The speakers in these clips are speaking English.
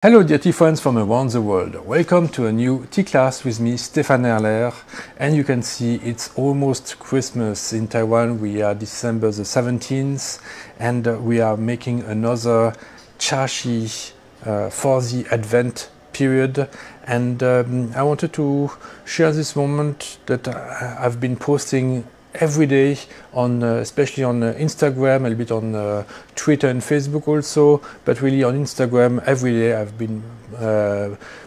Hello dear tea friends from around the world. Welcome to a new tea class with me, Stéphane Erler. And you can see it's almost Christmas in Taiwan. We are December the 17th and we are making another Chaxi for the Advent period. And I wanted to share this moment that I've been posting every day on especially on Instagram, a little bit on Twitter and Facebook also, but really on Instagram every day I've been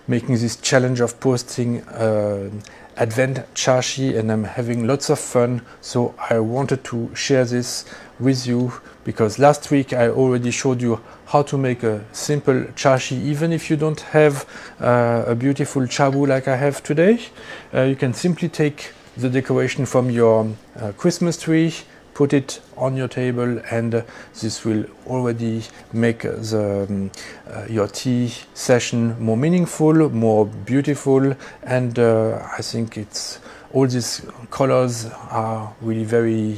making this challenge of posting Advent Chaxi, and I'm having lots of fun. So I wanted to share this with you because last week I already showed you how to make a simple Chaxi. Even if you don't have a beautiful chabu like I have today, you can simply take the decoration from your Christmas tree, put it on your table, and this will already make the your tea session more meaningful, more beautiful. And I think it's all these colors are really very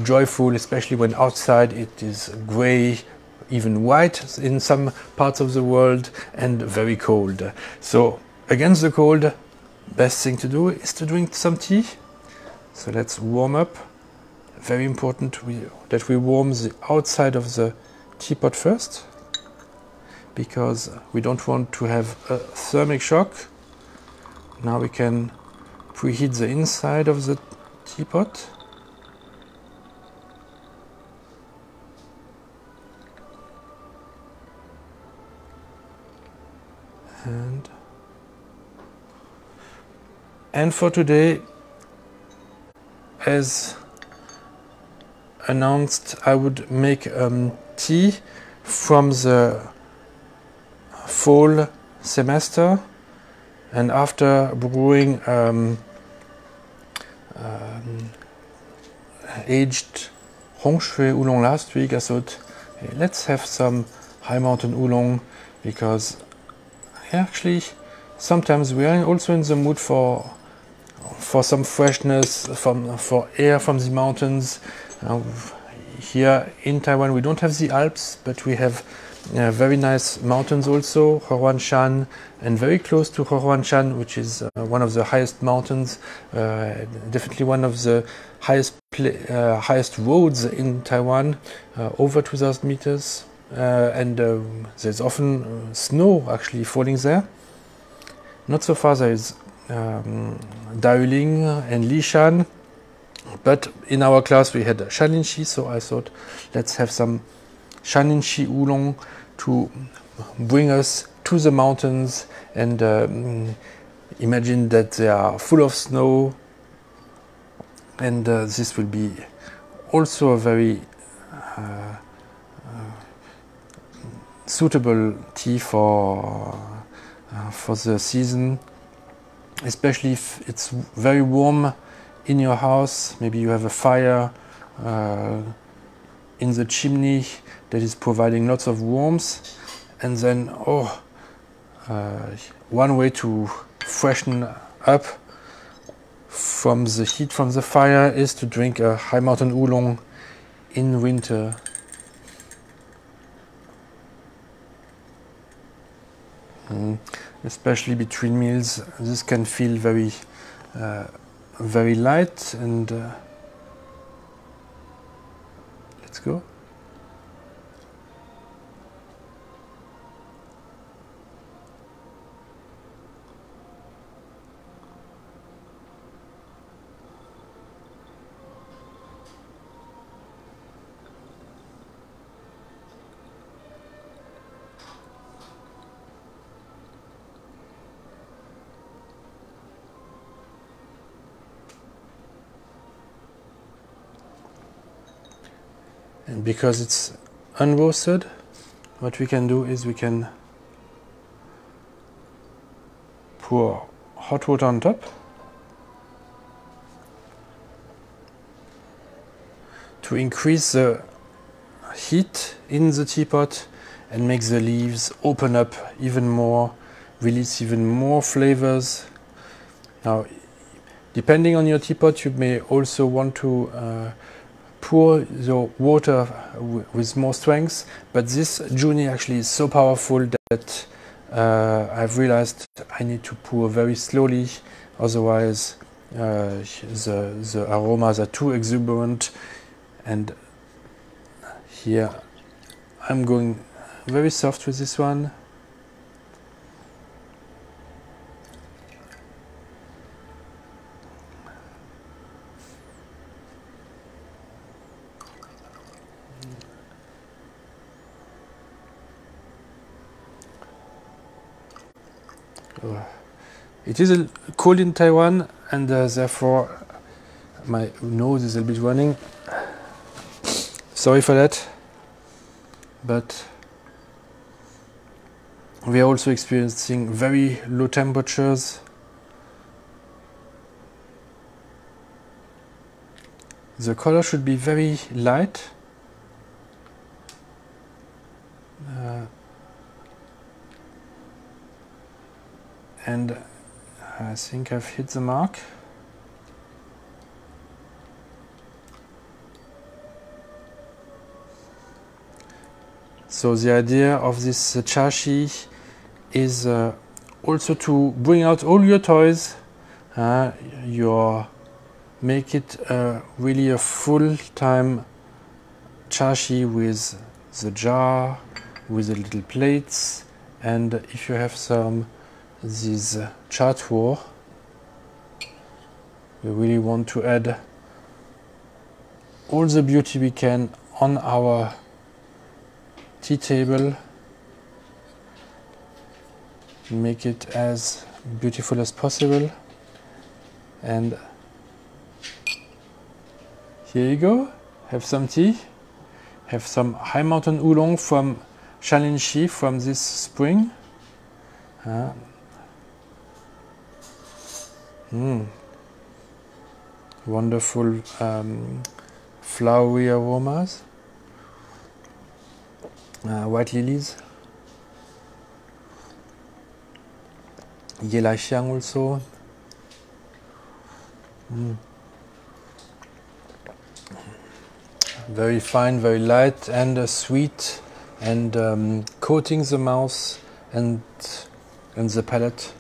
joyful, especially when outside it is gray, even white in some parts of the world, and very cold. So against the cold, best thing to do is to drink some tea. So let's warm up. Very important that we warm the outside of the teapot first, because we don't want to have a thermic shock. Now we can preheat the inside of the teapot. And for today, as announced, I would make tea from the fall semester, and after brewing aged Hongshui Oolong last week, I thought, hey, let's have some high mountain Oolong, because actually sometimes we are also in the mood for some freshness, for air from the mountains. Here in Taiwan we don't have the Alps, but we have very nice mountains also, Horuanshan, and very close to Horuanshan, which is one of the highest mountains, definitely one of the highest roads in Taiwan, over 2,000 meters, and there's often snow actually falling there. Not so far there is Daoling and Lishan, but in our class we had Shaninshi, so I thought let's have some Shaninshi Oolong to bring us to the mountains, and imagine that they are full of snow, and this will be also a very suitable tea for the season, especially if it's very warm in your house. Maybe you have a fire in the chimney that is providing lots of warmth, and then one way to freshen up from the heat from the fire is to drink a high mountain Oolong in winter. Especially between meals, this can feel very very light, and let's go. And because it's unroasted, what we can do is we can pour hot water on top to increase the heat in the teapot and make the leaves open up even more, release even more flavors. Now, depending on your teapot, you may also want to pour the water with more strength, but this Juni actually is so powerful that I've realized I need to pour very slowly, otherwise the aromas are too exuberant. And here I'm going very soft with this one. It is cold in Taiwan, and therefore my nose is a bit running. Sorry for that, but we are also experiencing very low temperatures. The color should be very light. And I think I've hit the mark. So the idea of this chaxi is also to bring out all your toys. Make it really a full-time chaxi with the jar, with the little plates, and if you have these chartour, we really want to add all the beauty we can on our tea table, make it as beautiful as possible. And here you go, have some tea, have some high mountain oolong from Shaanxi from this spring. Wonderful flowery aromas, white lilies, Yelaixiang also. Very fine, very light and sweet, and coating the mouth and the palate.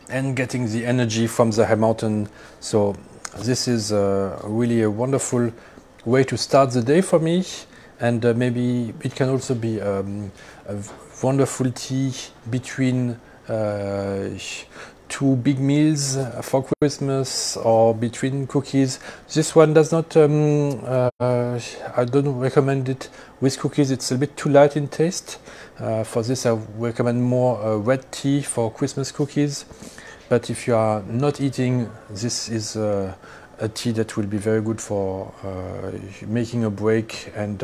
And getting the energy from the high mountain. So this is really a wonderful way to start the day for me, and maybe it can also be a wonderful tea between two big meals for Christmas or between cookies. This one does not, I don't recommend it with cookies, it's a bit too light in taste. For this I recommend more red tea for Christmas cookies. But if you are not eating, this is a tea that will be very good for making a break and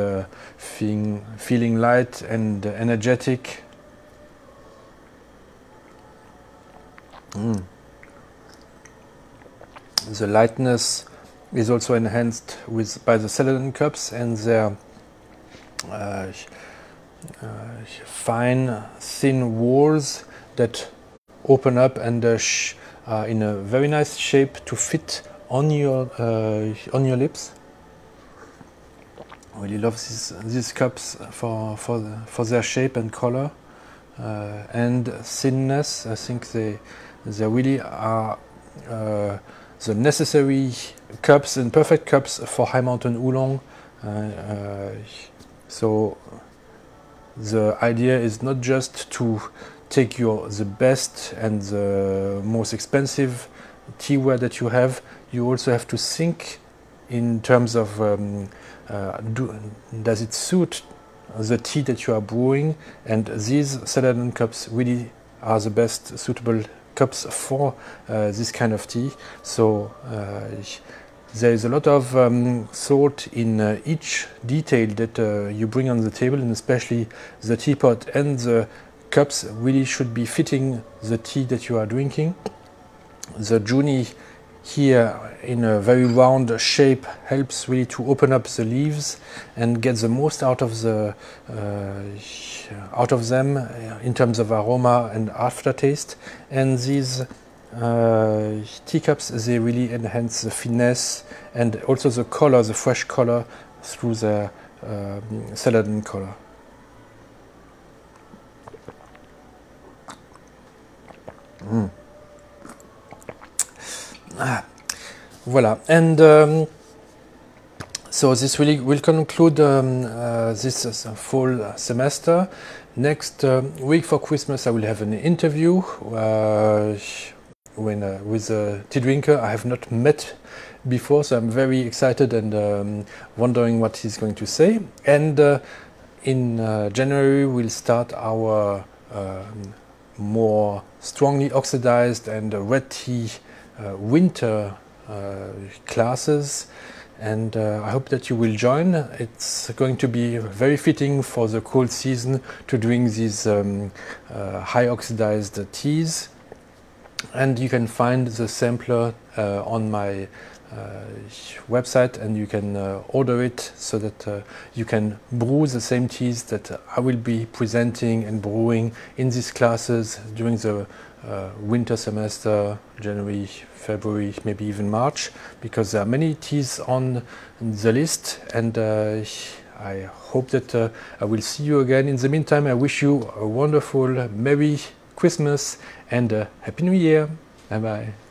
feeling light and energetic. The lightness is also enhanced by the celadon cups and their fine, thin walls that open up and in a very nice shape to fit on your lips. I really love these cups for their shape and color and thinness. I think they really are the necessary cups and perfect cups for high mountain oolong. So the idea is not just to take the best and the most expensive teaware that you have. You also have to think in terms of does it suit the tea that you are brewing, and these celadon cups really are the best suitable cups for this kind of tea. So there is a lot of thought in each detail that you bring on the table, and especially the teapot and the cups really should be fitting the tea that you are drinking. The juni here in a very round shape helps really to open up the leaves and get the most out of them in terms of aroma and aftertaste. And these teacups, they really enhance the finesse and also the color, the fresh color, through their celadon color. Voilà, and so this really will conclude this fall semester. Next week for Christmas I will have an interview with a tea drinker I have not met before, so I'm very excited and wondering what he's going to say. And in January we'll start our more strongly oxidized and red tea winter classes, and I hope that you will join. It's going to be very fitting for the cold season to drink these high oxidized teas, and you can find the sampler on my website, and you can order it so that you can brew the same teas that I will be presenting and brewing in these classes during the winter semester, January, February, maybe even March, because there are many teas on the list, and I hope that I will see you again. In the meantime, I wish you a wonderful Merry Christmas and Happy New Year. Bye bye.